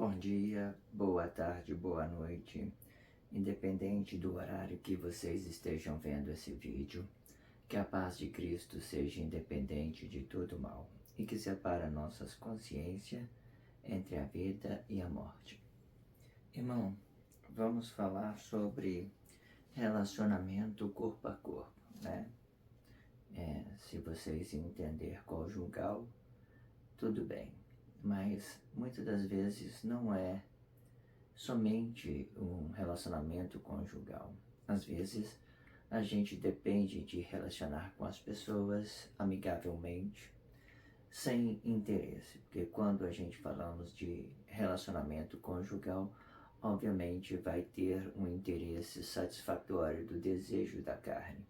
Bom dia, boa tarde, boa noite, independente do horário que vocês estejam vendo esse vídeo, que a paz de Cristo seja independente de todo mal e que separa nossas consciências entre a vida e a morte. Irmão, vamos falar sobre relacionamento corpo a corpo, né? Se vocês entender conjugal, tudo bem. Mas muitas das vezes não é somente um relacionamento conjugal. Às vezes a gente depende de relacionar com as pessoas amigavelmente, sem interesse, porque quando a gente falamos de relacionamento conjugal, obviamente vai ter um interesse satisfatório do desejo da carne.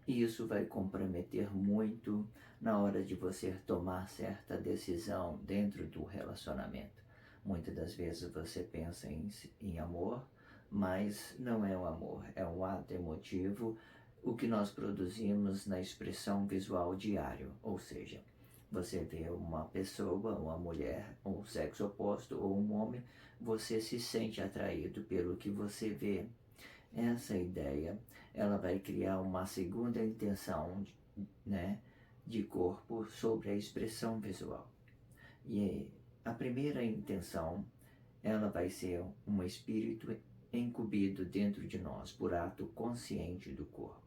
E isso vai comprometer muito na hora de você tomar certa decisão dentro do relacionamento. Muitas das vezes você pensa em amor, mas não é o amor, é um ato emotivo, o que nós produzimos na expressão visual diário, ou seja, você vê uma pessoa, uma mulher, um sexo oposto ou um homem, você se sente atraído pelo que você vê. Essa ideia, ela vai criar uma segunda intenção, de corpo sobre a expressão visual. E a primeira intenção, ela vai ser um espírito incumbido dentro de nós por ato consciente do corpo.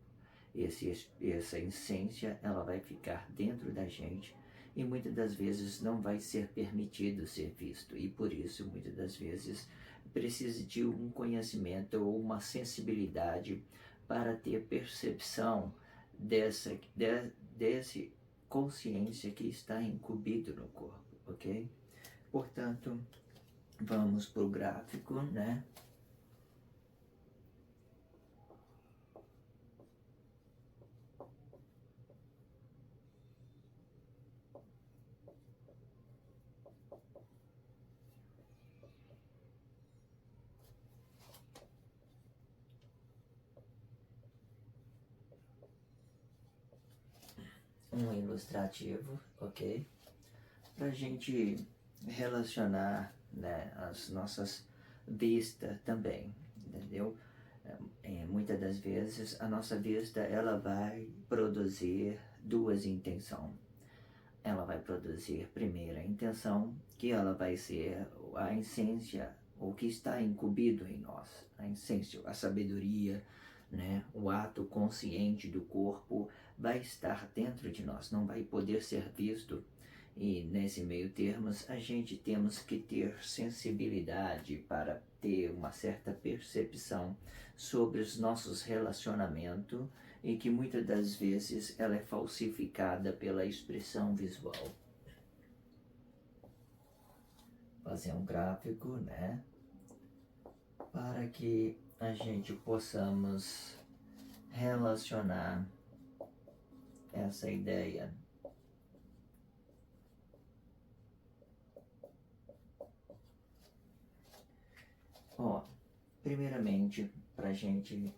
Essa essência, ela vai ficar dentro da gente e muitas das vezes não vai ser permitido ser visto. E por isso, muitas das vezes, precisa de um conhecimento ou uma sensibilidade para ter percepção desse consciência que está incumbido no corpo, ok? Portanto, vamos para o gráfico, né? Um ilustrativo, ok? Para a gente relacionar, né, as nossas vistas também, entendeu? Muitas das vezes a nossa vista, ela vai produzir duas intenções. Ela vai produzir primeira intenção, que ela vai ser a essência, o que está incumbido em nós, a essência, a sabedoria, né? O ato consciente do corpo vai estar dentro de nós, não vai poder ser visto. E nesse meio termos, a gente temos que ter sensibilidade para ter uma certa percepção sobre os nossos relacionamentos e que muitas das vezes ela é falsificada pela expressão visual. Fazer um gráfico, né? Para que a gente possamos relacionar essa ideia. Primeiramente, para a gente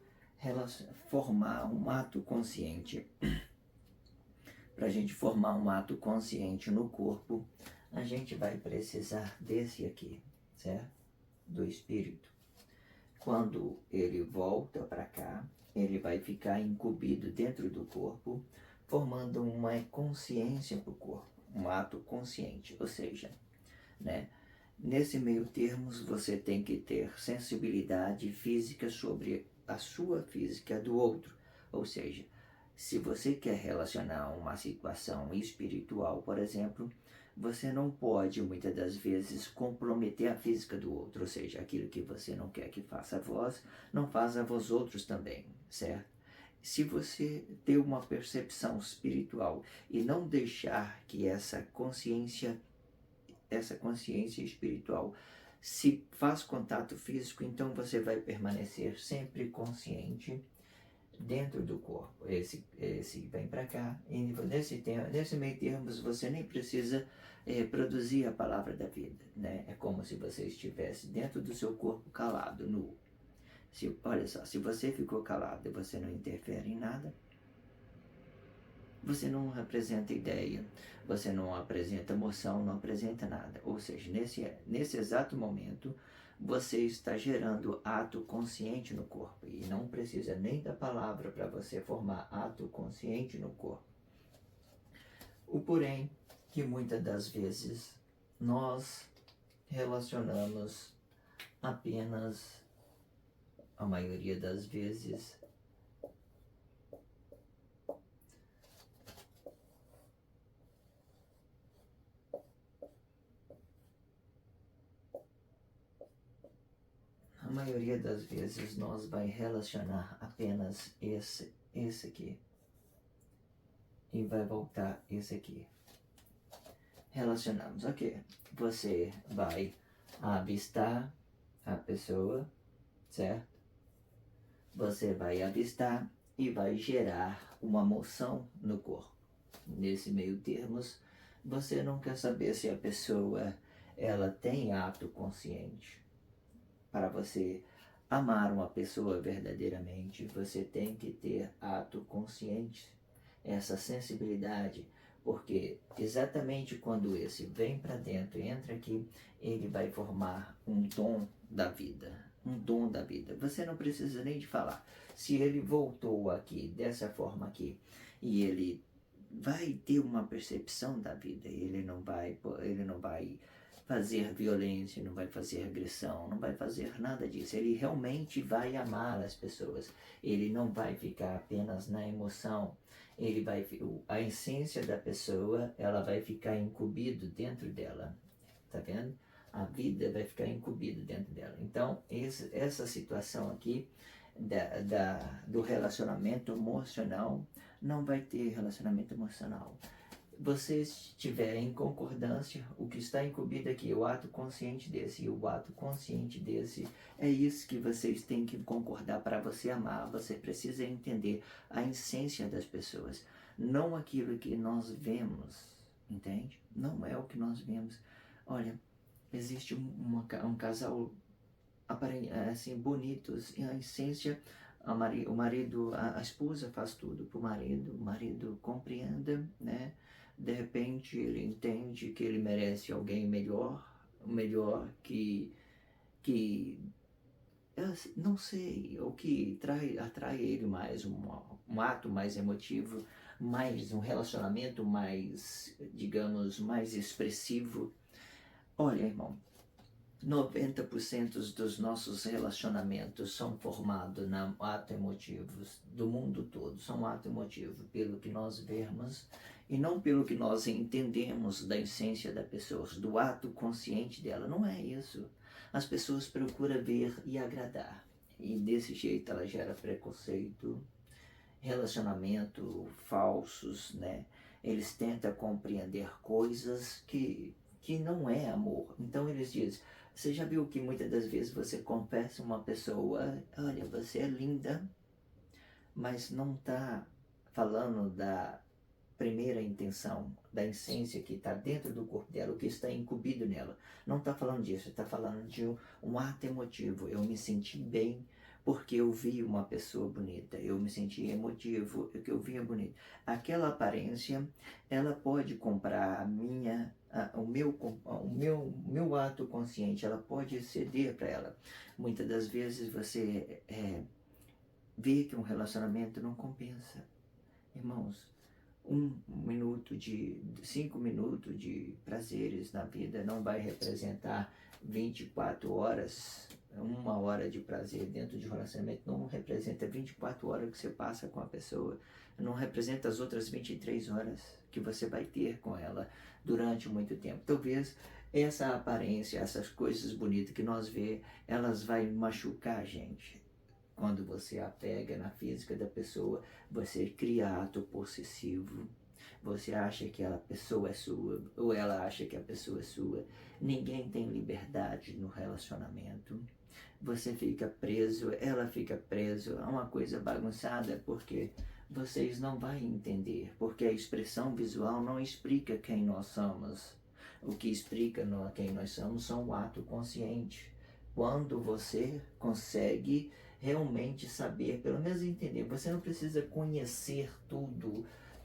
formar um ato consciente, para a gente formar um ato consciente no corpo, a gente vai precisar desse aqui, certo? Do espírito. Quando ele volta para cá, ele vai ficar incumbido dentro do corpo, formando uma consciência para o corpo, um ato consciente, ou seja, né? Nesse meio termos, você tem que ter sensibilidade física sobre a sua física do outro. Ou seja, se você quer relacionar uma situação espiritual, por exemplo, você não pode, muitas das vezes, comprometer a física do outro. Ou seja, aquilo que você não quer que faça a vós, não faz a vós outros também, certo? Se você ter uma percepção espiritual e não deixar que essa consciência espiritual se faz contato físico, então você vai permanecer sempre consciente dentro do corpo. Esse vem para cá, e nesse meio termo você nem precisa produzir a palavra da vida, né? É como se você estivesse dentro do seu corpo calado, nu. Olha só, se você ficou calado e você não interfere em nada, você não apresenta ideia, você não apresenta emoção, não apresenta nada. Ou seja, nesse exato momento, você está gerando ato consciente no corpo. E não precisa nem da palavra para você formar ato consciente no corpo. O porém, que muitas das vezes nós relacionamos apenas, a maioria das vezes, nós vai relacionar apenas esse aqui e vai voltar esse aqui. Relacionamos, ok. Você vai avistar a pessoa, certo? Você vai avistar e vai gerar uma emoção no corpo. Nesse meio termos, você não quer saber se a pessoa ela tem ato consciente. Para você amar uma pessoa verdadeiramente, você tem que ter ato consciente, essa sensibilidade, porque exatamente quando esse vem para dentro, entra aqui, ele vai formar um dom da vida, um dom da vida. Você não precisa nem de falar. Se ele voltou aqui, dessa forma aqui, e ele vai ter uma percepção da vida, ele não vai fazer violência, não vai fazer agressão, não vai fazer nada disso. Ele realmente vai amar as pessoas. Ele não vai ficar apenas na emoção. A essência da pessoa, ela vai ficar incumbido dentro dela. Tá vendo? A vida vai ficar incumbido dentro dela. Então, essa situação aqui do relacionamento emocional, não vai ter relacionamento emocional. Vocês tiverem em concordância, o que está incumbido aqui, o ato consciente desse e o ato consciente desse, é isso que vocês têm que concordar para você amar. Você precisa entender a essência das pessoas, não aquilo que nós vemos, entende? Não é o que nós vemos. Olha, existe um casal assim, bonitos, e a essência, o marido, a esposa faz tudo para o marido compreenda, né? De repente ele entende que ele merece alguém melhor que eu não sei, o que atrai ele mais, um ato mais emotivo, mais um relacionamento mais, digamos, mais expressivo. Olha, irmão, 90% dos nossos relacionamentos são formados na ato emotivos do mundo todo, são ato emotivo pelo que nós vemos e não pelo que nós entendemos da essência da pessoa, do ato consciente dela. Não é isso. As pessoas procuram ver e agradar, e desse jeito ela gera preconceito, relacionamento falsos, né? Eles tentam compreender coisas que não é amor. Então eles dizem, você já viu que muitas das vezes você confessa uma pessoa, olha, você é linda, mas não está falando da primeira intenção, da essência que está dentro do corpo dela, o que está incumbido nela. Não está falando disso, está falando de um ato emotivo. Eu me senti bem porque eu vi uma pessoa bonita, eu me senti emotivo porque eu vi a bonita. Aquela aparência, ela pode comprar o meu ato consciente, ela pode ceder para ela. Muitas das vezes você vê que um relacionamento não compensa. Irmãos, 5 minutos de prazeres na vida não vai representar 24 horas, 1 hora de prazer dentro de um relacionamento não representa 24 horas que você passa com a pessoa, não representa as outras 23 horas que você vai ter com ela durante muito tempo. Talvez essa aparência, essas coisas bonitas que nós vê, elas vão machucar a gente. Quando você apega na física da pessoa, você cria ato possessivo. Você acha que a pessoa é sua, ou ela acha que a pessoa é sua. Ninguém tem liberdade no relacionamento. Você fica preso, ela fica preso a uma coisa bagunçada, porque vocês não vão entender, porque a expressão visual não explica quem nós somos. O que explica quem nós somos são o ato consciente. Quando você consegue realmente saber, pelo menos entender, você não precisa conhecer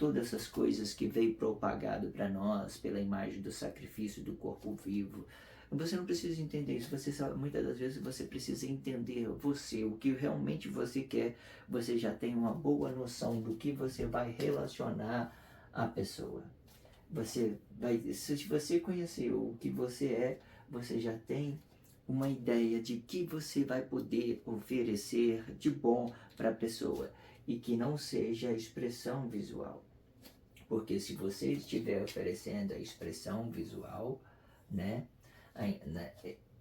todas essas coisas que veio propagado para nós pela imagem do sacrifício do corpo vivo. Você não precisa entender isso, muitas das vezes você precisa entender você, o que realmente você quer. Você já tem uma boa noção do que você vai relacionar à pessoa. Se você conhecer o que você é, você já tem uma ideia de que você vai poder oferecer de bom para a pessoa e que não seja a expressão visual. Porque se você estiver oferecendo a expressão visual, né,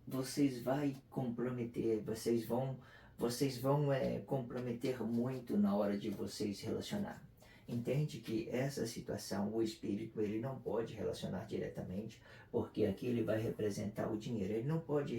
vocês vão comprometer, vocês vão comprometer muito na hora de vocês relacionar. Entende que essa situação, o espírito, ele não pode relacionar diretamente, porque aqui ele vai representar o dinheiro. Ele não pode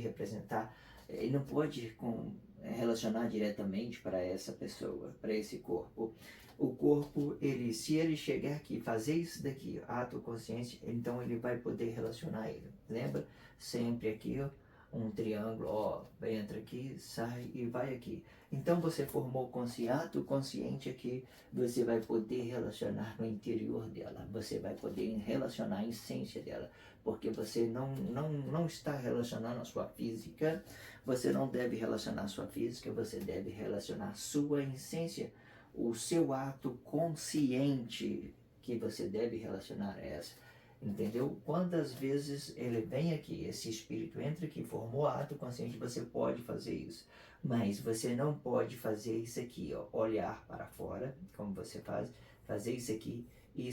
relacionar diretamente para essa pessoa, para esse corpo. O corpo, se ele chegar aqui, fazer isso daqui, ato consciente, então ele vai poder relacionar ele. Lembra? Sempre aqui, ó, um triângulo, ó, entra aqui, sai e vai aqui. Então você formou ato consciente aqui, você vai poder relacionar no interior dela, você vai poder relacionar a essência dela, porque você não está relacionando a sua física, você não deve relacionar a sua física, você deve relacionar a sua essência, o seu ato consciente que você deve relacionar a essa. Entendeu? Quantas vezes ele vem aqui, esse espírito entra aqui, formou ato consciente, você pode fazer isso. Mas você não pode fazer isso aqui, ó, olhar para fora, como você faz, fazer isso aqui, e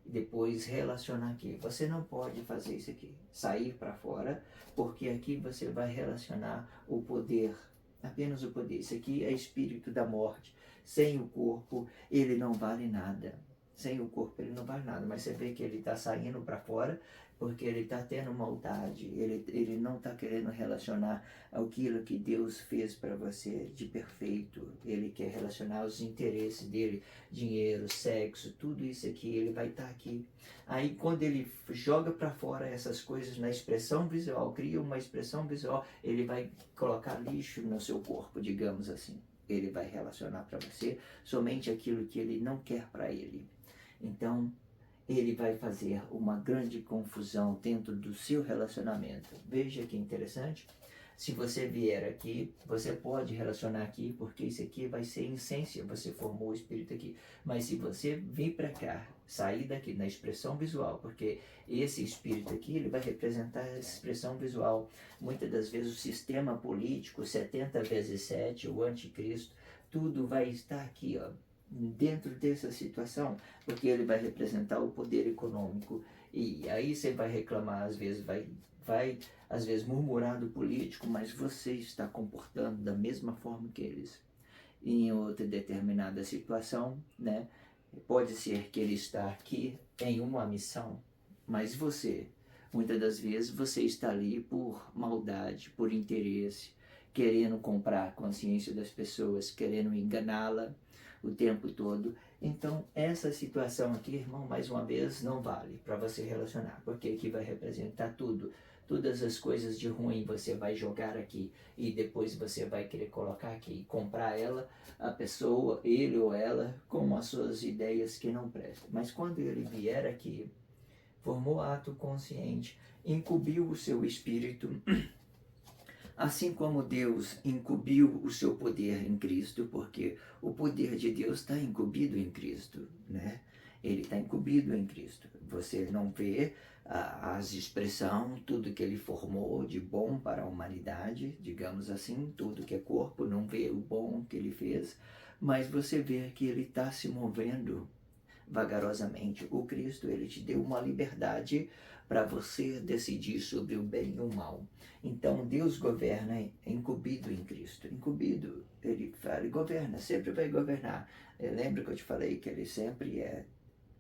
depois relacionar aqui. Você não pode fazer isso aqui, sair para fora, porque aqui você vai relacionar o poder, apenas o poder. Isso aqui é espírito da morte. Sem o corpo, ele não vale nada. Sem o corpo ele não vale nada, mas você vê que ele está saindo para fora porque ele está tendo maldade, ele não está querendo relacionar aquilo que Deus fez para você de perfeito. Ele quer relacionar os interesses dele, dinheiro, sexo, tudo isso aqui, ele vai estar aqui. Aí quando ele joga para fora essas coisas na expressão visual, cria uma expressão visual, ele vai colocar lixo no seu corpo, digamos assim. Ele vai relacionar para você somente aquilo que ele não quer para ele. Então, ele vai fazer uma grande confusão dentro do seu relacionamento. Veja que interessante. Se você vier aqui, você pode relacionar aqui, porque isso aqui vai ser essência, você formou o espírito aqui. Mas se você vir para cá, sair daqui na expressão visual, porque esse espírito aqui, ele vai representar essa expressão visual. Muitas das vezes o sistema político, 70 vezes 7, o anticristo, tudo vai estar aqui, ó, dentro dessa situação, porque ele vai representar o poder econômico. E aí você vai reclamar, às vezes vai às vezes murmurar do político, mas você está comportando da mesma forma que eles. Em outra determinada situação, né? Pode ser que ele está aqui em uma missão, mas muitas das vezes você está ali por maldade, por interesse, querendo comprar a consciência das pessoas, querendo enganá-la o tempo todo. Então essa situação aqui, irmão, mais uma vez, não vale para você relacionar, porque aqui vai representar tudo. Todas as coisas de ruim você vai jogar aqui e depois você vai querer colocar aqui, comprar a pessoa, ele ou ela, com as suas ideias que não prestam. Mas quando ele vier aqui, formou ato consciente, incumbiu o seu espírito, assim como Deus incumbiu o seu poder em Cristo, porque o poder de Deus está incumbido em Cristo, né? Ele está incumbido em Cristo. Você não vê as expressões, tudo que ele formou de bom para a humanidade, digamos assim, tudo que é corpo, não vê o bom que ele fez, mas você vê que ele está se movendo vagarosamente. O Cristo, ele te deu uma liberdade para você decidir sobre o bem e o mal. Então Deus governa incumbido em Cristo. Incumbido, ele governa, sempre vai governar. Lembra que eu te falei que ele sempre é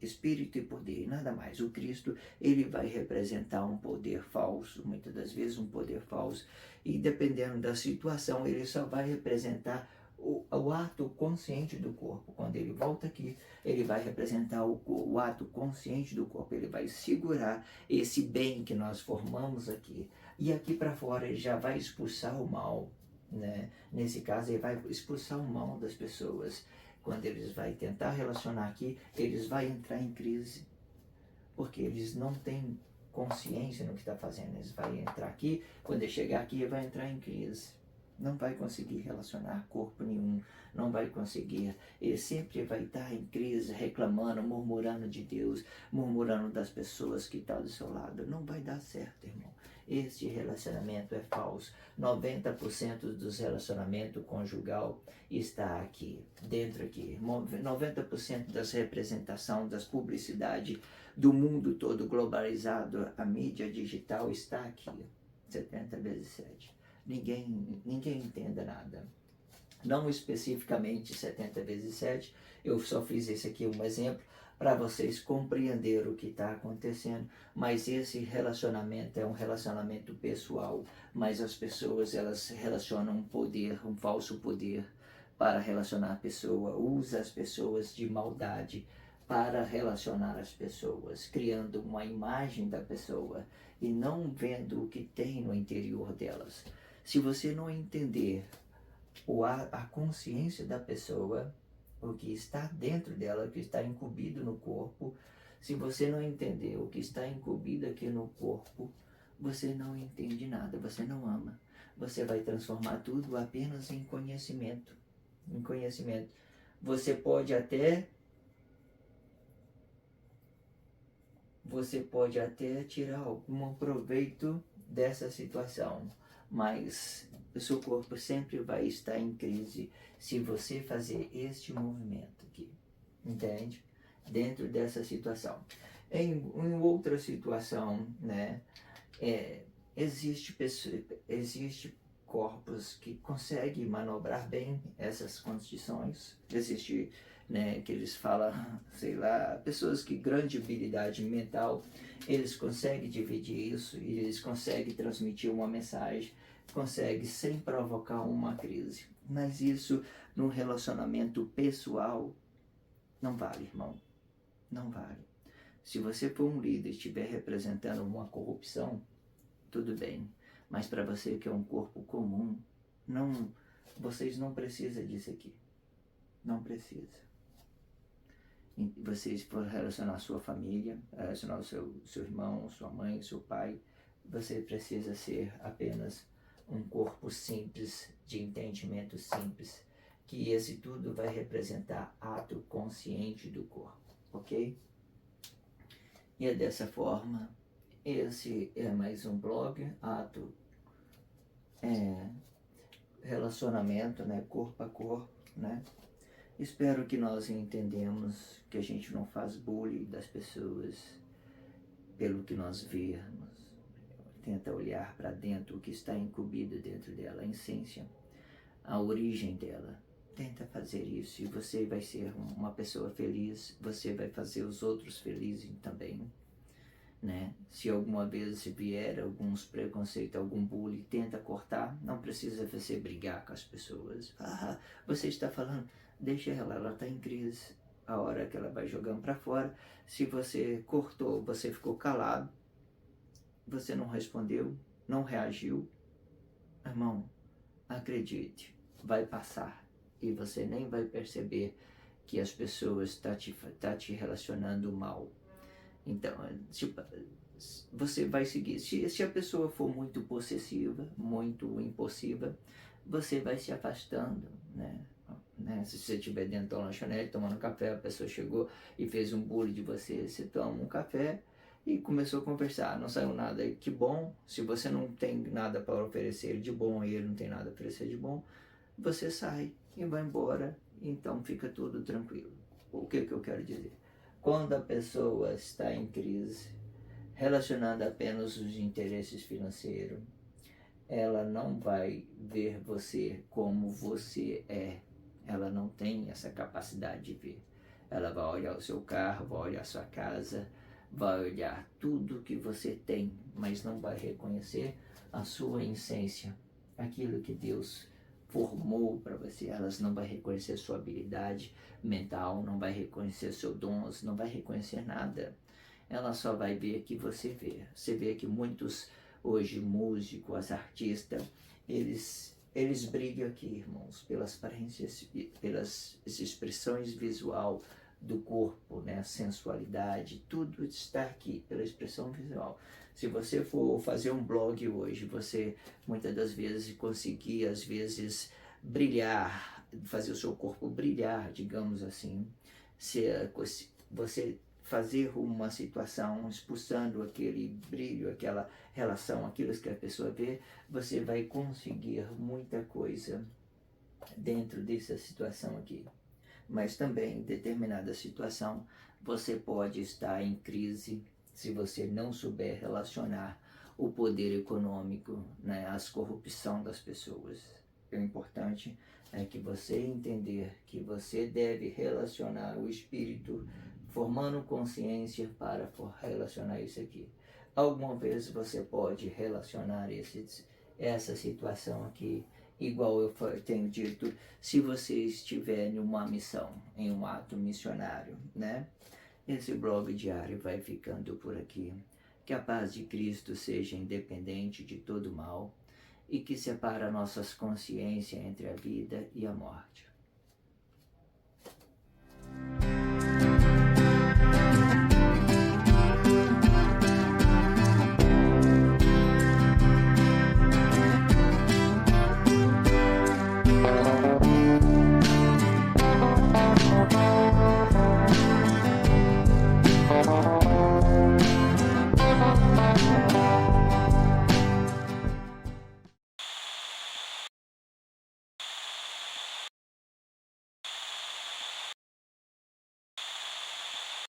espírito e poder, e nada mais. O Cristo, ele vai representar um poder falso, muitas das vezes um poder falso, e dependendo da situação, ele só vai representar o ato consciente do corpo. Quando ele volta aqui, ele vai representar o ato consciente do corpo, ele vai segurar esse bem que nós formamos aqui, e aqui para fora ele já vai expulsar o mal, né? Nesse caso, ele vai expulsar o mal das pessoas. quando eles vão tentar relacionar aqui, eles vão entrar em crise, porque eles não têm consciência no que está fazendo. Eles vão entrar aqui, quando ele chegar aqui, ele vai entrar em crise. Não vai conseguir relacionar corpo nenhum, não vai conseguir. Ele sempre vai estar em crise, reclamando, murmurando de Deus, murmurando das pessoas que estão do seu lado. Não vai dar certo, irmão. Este relacionamento é falso. 90% dos relacionamentos conjugal está aqui, dentro aqui. 90% das representações, das publicidades do mundo todo globalizado, a mídia digital está aqui. 70 vezes 7. Ninguém entenda nada. Não especificamente 70 vezes 7, eu só fiz esse aqui um exemplo para vocês compreenderem o que está acontecendo, mas esse relacionamento é um relacionamento pessoal, mas as pessoas elas relacionam um poder, um falso poder para relacionar a pessoa, usa as pessoas de maldade para relacionar as pessoas, criando uma imagem da pessoa e não vendo o que tem no interior delas. Se você não entender a consciência da pessoa, o que está dentro dela, o que está incumbido no corpo, se você não entender o que está incumbido aqui no corpo, você não entende nada, você não ama. Você vai transformar tudo apenas em conhecimento. Em conhecimento. Você pode até tirar algum proveito dessa situação, mas o seu corpo sempre vai estar em crise se você fazer este movimento aqui, entende? Dentro dessa situação. Em outra situação, né, existe corpos que conseguem manobrar bem essas condições, existe, né, que eles falam, sei lá, pessoas que grande habilidade mental, eles conseguem dividir isso e eles conseguem transmitir uma mensagem, conseguem sem provocar uma crise. Mas isso num relacionamento pessoal não vale, irmão, não vale. Se você for um líder e estiver representando uma corrupção, tudo bem, mas para você que é um corpo comum, vocês não precisam disso aqui, não precisa. Vocês for relacionar a sua família, relacionar o seu irmão, sua mãe, seu pai, você precisa ser apenas um corpo simples, de entendimento simples, que esse tudo vai representar ato consciente do corpo, ok? E é dessa forma, esse é mais um blog, relacionamento, né, corpo a corpo, né? Espero que nós entendemos que a gente não faz bullying das pessoas pelo que nós vemos. Tenta olhar para dentro o que está incumbido dentro dela, a essência, a origem dela. Tenta fazer isso e você vai ser uma pessoa feliz, você vai fazer os outros felizes também, né? Se alguma vez vier alguns preconceitos, algum bullying, tenta cortar, não precisa você brigar com as pessoas. Você está falando, deixa ela está em crise. A hora que ela vai jogando para fora, se você cortou, você ficou calado, você não respondeu, não reagiu, irmão, acredite, vai passar e você nem vai perceber que as pessoas estão te relacionando mal. Então, você vai seguir. Se a pessoa for muito possessiva, muito impulsiva, você vai se afastando, né? Se você estiver dentro da lanchonete tomando café, a pessoa chegou e fez um bullying de você, você toma um café e começou a conversar, não saiu nada, que bom. Se você não tem nada para oferecer de bom e ele não tem nada a oferecer de bom, você sai e vai embora, então fica tudo tranquilo. O que eu quero dizer? Quando a pessoa está em crise, relacionando apenas os interesses financeiros, ela não vai ver você como você é. Ela não tem essa capacidade de ver. Ela vai olhar o seu carro, vai olhar a sua casa, vai olhar tudo que você tem, mas não vai reconhecer a sua essência, aquilo que Deus formou para você. Elas não vai reconhecer sua habilidade mental, não vai reconhecer seus dons, não vai reconhecer nada. Ela só vai ver que você vê. Você vê que muitos hoje músicos, artistas, eles Eles brilham aqui, irmãos, pelas aparências, pelas expressões visual do corpo, né? A sensualidade, tudo está aqui pela expressão visual. Se você for fazer um blog hoje, você muitas das vezes conseguir, às vezes, brilhar, fazer o seu corpo brilhar, digamos assim. Se você fazer uma situação expulsando aquele brilho, aquela relação, aquilo que a pessoa vê, você vai conseguir muita coisa dentro dessa situação aqui. Mas também, em determinada situação, você pode estar em crise se você não souber relacionar o poder econômico, né, as corrupção das pessoas. O importante é que você entender que você deve relacionar o espírito, formando consciência para relacionar isso aqui. Alguma vez você pode relacionar essa situação aqui, igual eu tenho dito, se você estiver em uma missão, em um ato missionário, né? Esse blog diário vai ficando por aqui. Que a paz de Cristo seja independente de todo mal e que separa nossas consciências entre a vida e a morte.